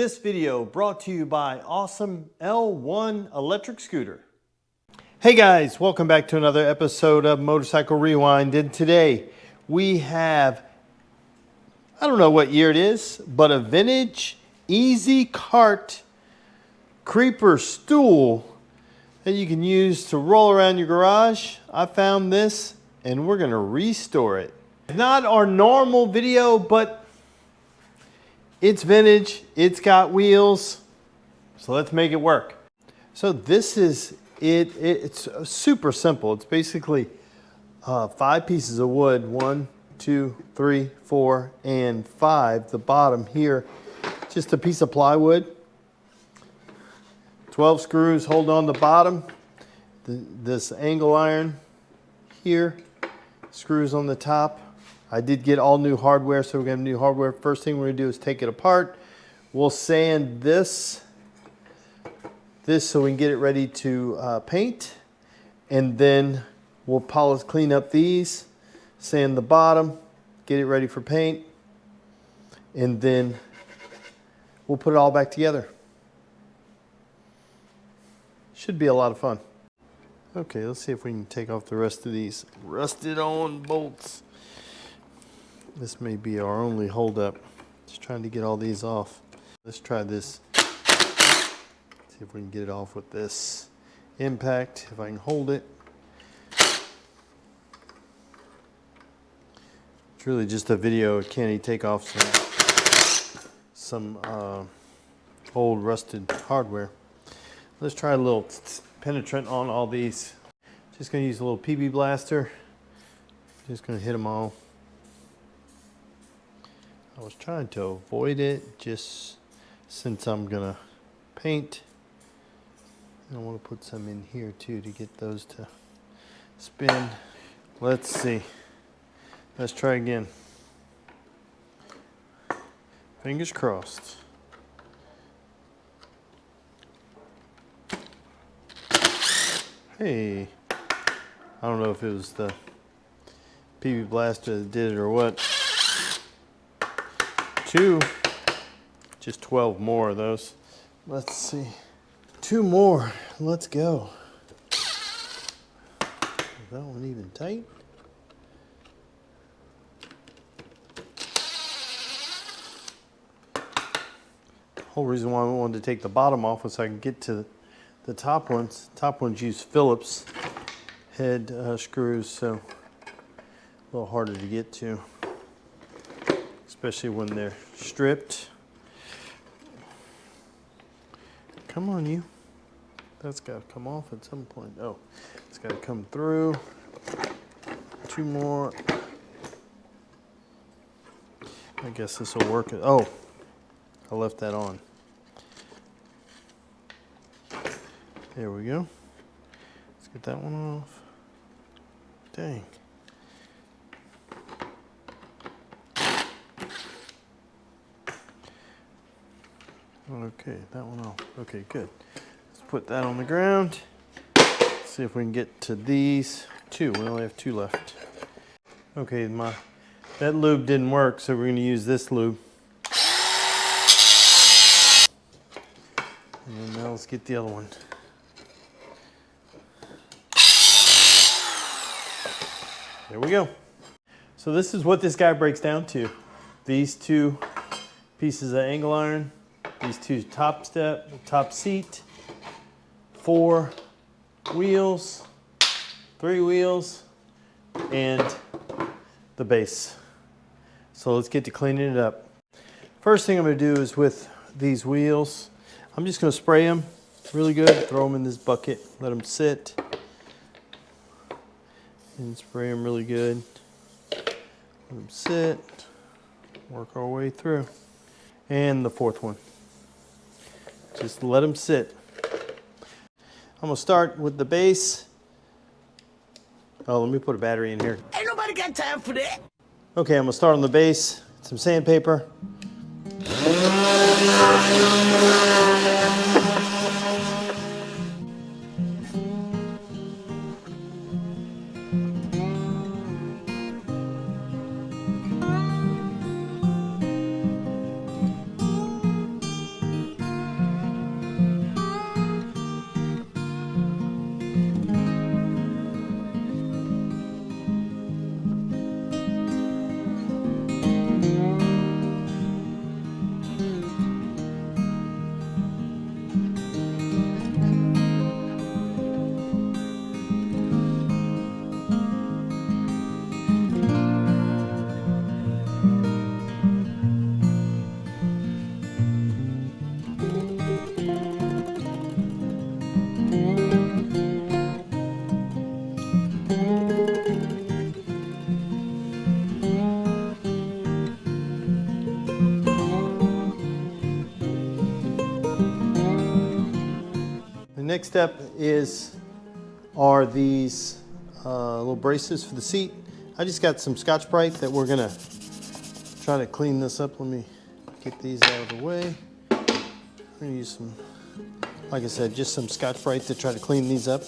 This video brought to you by AUSOM L1 electric scooter. Hey guys, welcome back to another episode of Motorcycle Rewind. And today we have, I don't know what year it is, but a vintage easy cart creeper stool that you can use to roll around your garage. I found this and we're gonna restore it. Not our normal video, but it's vintage, it's got wheels, so let's make it work. So this is it. It's super simple. It's basically 5 pieces of wood, 1, 2, 3, 4, and 5. The bottom here, just a piece of plywood. 12 screws hold on the bottom. This angle iron here, screws on the top. I did get all new hardware, so we're gonna have new hardware. First thing we're gonna do is take it apart. We'll sand this so we can get it ready to paint. And then we'll polish, clean up these, sand the bottom, get it ready for paint. And then we'll put it all back together. Should be a lot of fun. Okay, let's see if we can take off the rest of these rusted on bolts. This may be our only holdup. Just trying to get all these off. Let's try this. See if we can get it off with this impact, if I can hold it. It's really just a video of Kenny take off some old rusted hardware. Let's try a little penetrant on all these. Just gonna use a little PB blaster. Just gonna hit them all. I was trying to avoid it just since I'm gonna paint. I want to put some in here too to get those to spin. Let's see. Let's try again. Fingers crossed. Hey, I don't know if it was the PB blaster that did it or what. Just 12 more of those. Let's see. 2 more. Let's go. Is that one even tight? The whole reason why I wanted to take the bottom off was so I can get to the top ones. Top ones use Phillips head screws, so a little harder to get to, especially when they're stripped. Come on, you. That's got to come off at some point. Oh, it's got to come through. 2 more. I guess this will work. Oh, I left that on. There we go. Let's get that one off. Dang. Okay, that one off. Okay, good. Let's put that on the ground. See if we can get to these 2. We only have 2 left. Okay, that lube didn't work, so we're going to use this lube. And now let's get the other one. There we go. So this is what this guy breaks down to. These 2 pieces of angle iron. These 2 top seat, 4 wheels, 3 wheels, and the base. So let's get to cleaning it up. First thing I'm going to do is with these wheels, I'm just going to spray them really good, throw them in this bucket, let them sit, and spray them really good. Let them sit, work our way through. And the 4th one. Just let them sit. I'm gonna start with the base. Oh, let me put a battery in here. Ain't nobody got time for that. Okay, I'm gonna start on the base. Some sandpaper. next step are these little braces for the seat. I just got some Scotch-Brite that we're gonna try to clean this up. Let me get these out of the way. I'm gonna use some, like I said, just some Scotch-Brite to try to clean these up.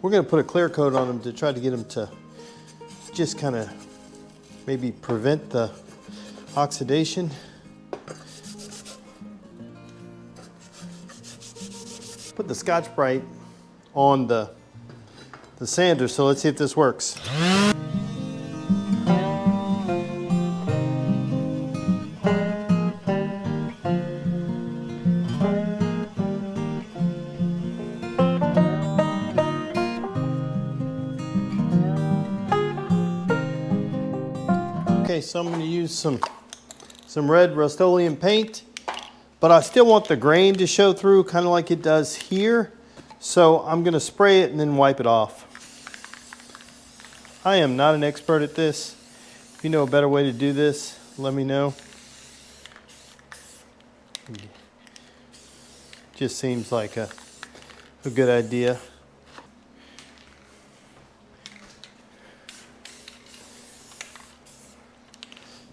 We're gonna put a clear coat on them to try to get them to just kind of maybe prevent the oxidation. Put the Scotch-Brite on the sander, so let's see if this works. Okay, so I'm going to use some red Rust-Oleum paint, but I still want the grain to show through, kind of like it does here. So I'm going to spray it and then wipe it off. I am not an expert at this. If you know a better way to do this, let me know. Just seems like a good idea.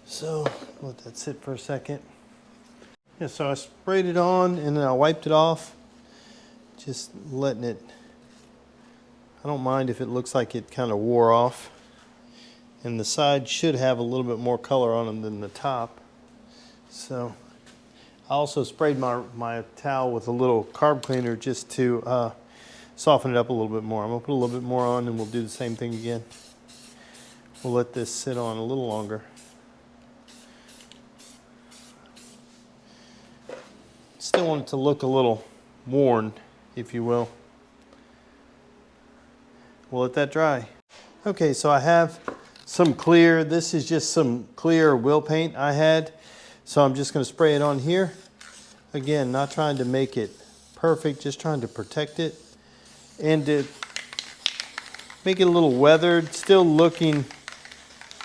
So let that sit for a second. Yeah, so I sprayed it on and then I wiped it off. Just letting it, I don't mind if it looks like it kind of wore off. And the side should have a little bit more color on them than the top. So I also sprayed my towel with a little carb cleaner just to soften it up a little bit more. I'm gonna put a little bit more on and we'll do the same thing again. We'll let this sit on a little longer. Still want it to look a little worn, if you will. We'll let that dry. Okay, so I have some clear. This is just some clear wheel paint I had. So I'm just gonna spray it on here. Again, not trying to make it perfect, just trying to protect it. And to make it a little weathered, still looking,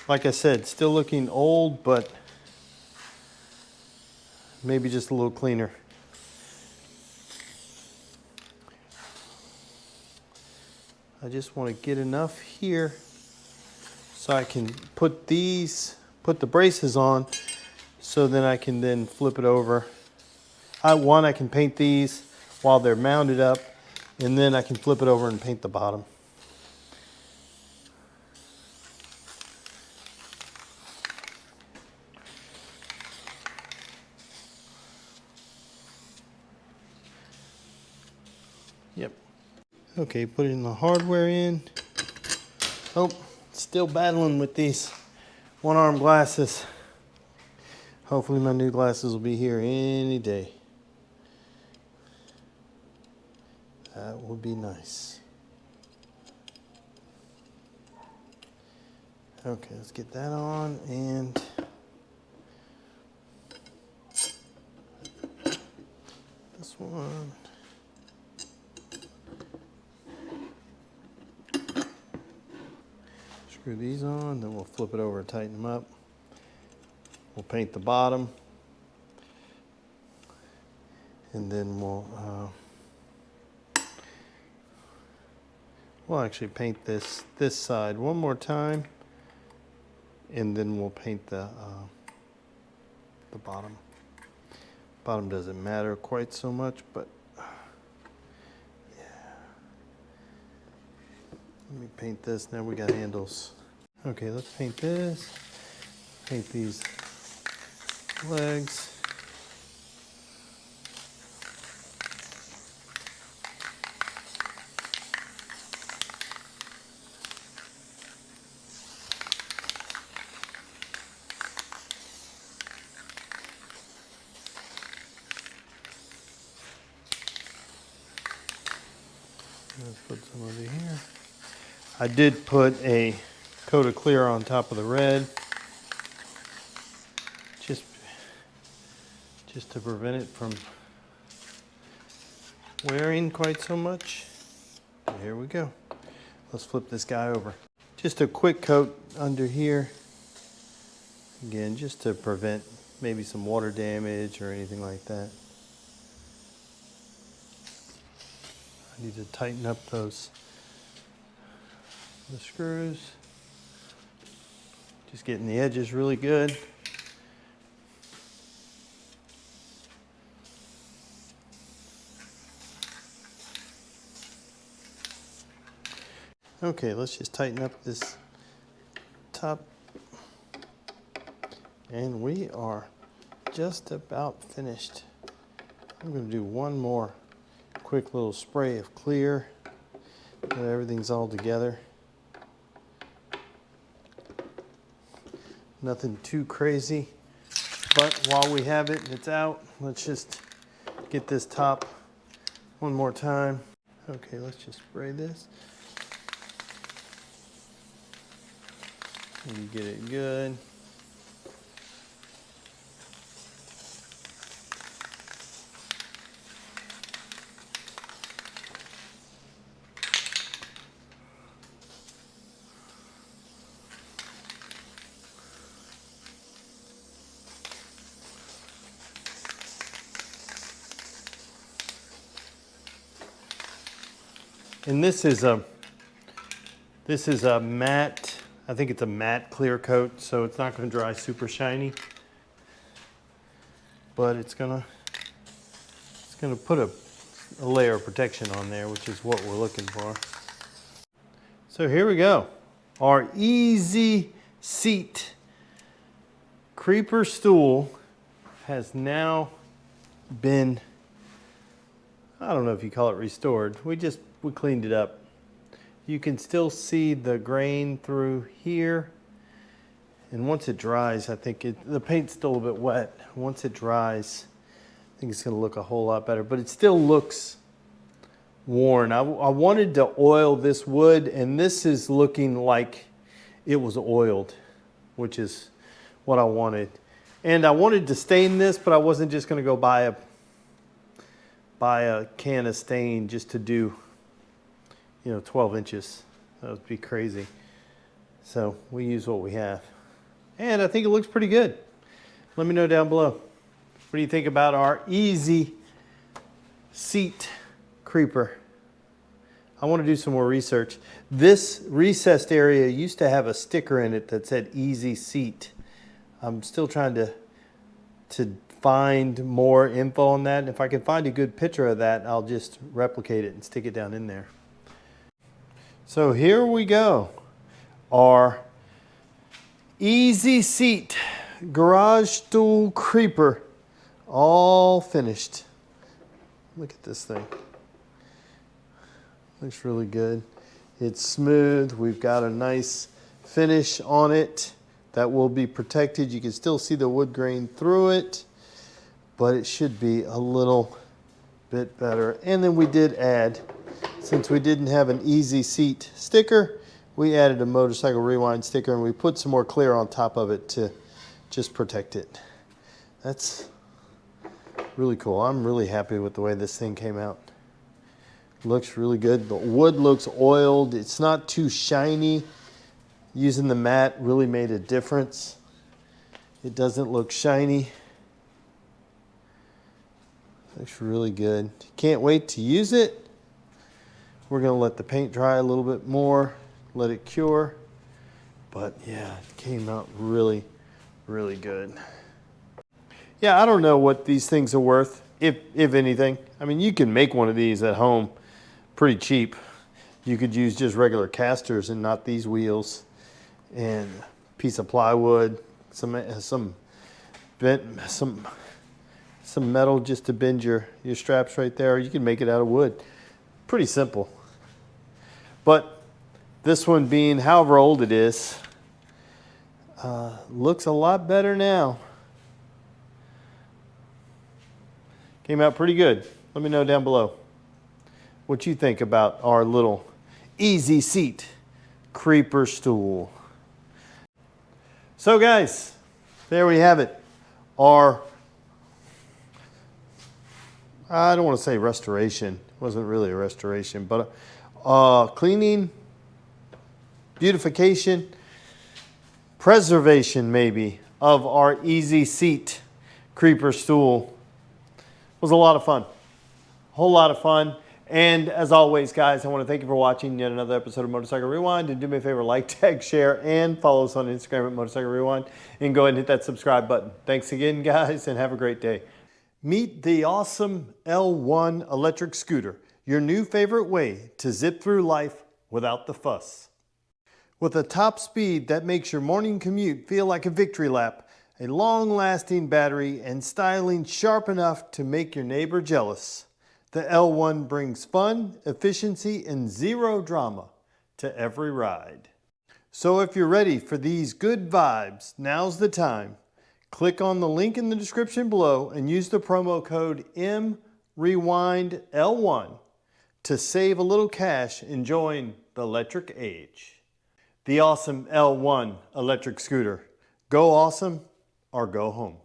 like I said, still looking old, but maybe just a little cleaner. I just want to get enough here so I can put the braces on, so then I can then flip it over. I can paint these while they're mounted up, and then I can flip it over and paint the bottom. Yep. Okay, putting the hardware in. Oh, still battling with these one-arm glasses. Hopefully my new glasses will be here any day. That would be nice. Okay, let's get that on, and this one. Screw these on, then we'll flip it over and tighten them up. We'll paint the bottom, and then we'll actually paint this side one more time, and then we'll paint the bottom. Bottom doesn't matter quite so much, but yeah. Let me paint this. Now we got handles. Okay, let's paint this. Paint these legs. Let's put some over here. I did put a coat of clear on top of the red, just to prevent it from wearing quite so much. Here we go. Let's flip this guy over. Just a quick coat under here. Again, just to prevent maybe some water damage or anything like that. I I need to tighten up the screws. Just getting the edges really good. Okay, let's just tighten up this top. And we are just about finished. I'm going to do one more quick little spray of clear so everything's all together. Nothing too crazy, but while we have it and it's out, let's just get this top one more time. Okay, let's just spray this. And you get it good. And this is a matte, I think it's a matte clear coat, so it's not going to dry super shiny, but it's gonna put a layer of protection on there, which is what we're looking for. So here we go. Our Easy Seat creeper stool has now been, I don't know if you call it restored. We cleaned it up. You can still see the grain through here. And once it dries, I think the paint's still a bit wet. Once it dries, I think it's gonna look a whole lot better, but it still looks worn. I wanted to oil this wood, and this is looking like it was oiled, which is what I wanted. And I wanted to stain this, but I wasn't just gonna go buy a can of stain just to do, 12 inches. That would be crazy. So we use what we have. And I think it looks pretty good. Let me know down below. What do you think about our Easy Seat creeper? I want to do some more research. This recessed area used to have a sticker in it that said Easy Seat. I'm still trying to find more info on that. And if I can find a good picture of that, I'll just replicate it and stick it down in there. So here we go. Our Easy Seat garage stool creeper, all finished. Look at this thing. Looks really good. It's smooth. We've got a nice finish on it that will be protected. You can still see the wood grain through it, but it should be a little bit better. And then we did add, since we didn't have an Easy Seat sticker, we added a Motorcycle Rewind sticker, and we put some more clear on top of it to just protect it. That's really cool. I'm really happy with the way this thing came out. Looks really good. The wood looks oiled. It's not too shiny. Using the matte really made a difference. It doesn't look shiny. Looks really good. Can't wait to use it. We're gonna let the paint dry a little bit more, let it cure. But yeah, it came out really, really good. Yeah, I don't know what these things are worth, if anything. I mean, you can make one of these at home pretty cheap. You could use just regular casters and not these wheels, and a piece of plywood, some metal just to bend your straps right there. You can make it out of wood. Pretty simple. But this one, being however old it is, looks a lot better now. Came out pretty good. Let me know down below what you think about our little Easy Seat creeper stool. So guys, there we have it. Our, I don't want to say restoration. It wasn't really a restoration, but cleaning, beautification, preservation maybe of our Easy Seat creeper stool. Was a lot of fun. A whole lot of fun. And as always, guys, I want to thank you for watching yet another episode of Motorcycle Rewind. And do me a favor, like, tag, share, and follow us on Instagram at Motorcycle Rewind. And go ahead and hit that subscribe button. Thanks again, guys, and have a great day. Meet the AUSOM L1 electric scooter, your new favorite way to zip through life without the fuss. With a top speed that makes your morning commute feel like a victory lap, a long-lasting battery, and styling sharp enough to make your neighbor jealous, the L1 brings fun, efficiency, and zero drama to every ride. So if you're ready for these good vibes, now's the time. Click on the link in the description below and use the promo code MREWINDL1 to save a little cash enjoying the electric age. The AUSOM L1 electric scooter. Go awesome or go home.